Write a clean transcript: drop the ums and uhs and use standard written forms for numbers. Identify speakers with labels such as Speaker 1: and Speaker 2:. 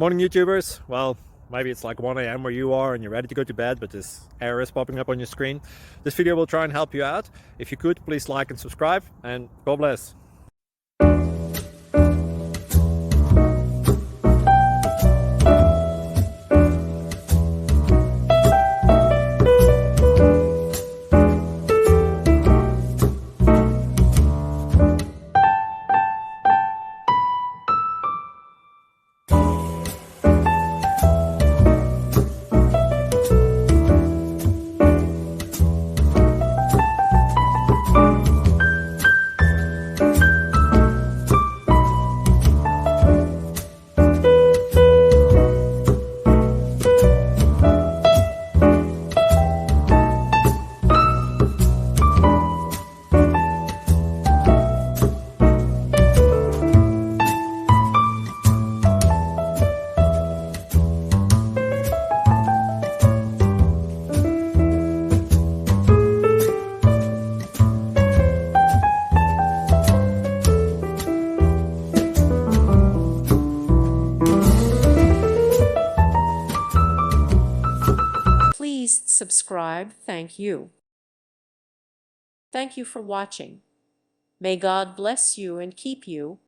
Speaker 1: Morning YouTubers. Well, maybe it's like 1 a.m. where you are and you're ready to go to bed, but this error is popping up on your screen. This video will try and help you out. If you could, please like and subscribe, and God bless.
Speaker 2: Please subscribe. Thank you. Thank you for watching. May God bless you and keep you.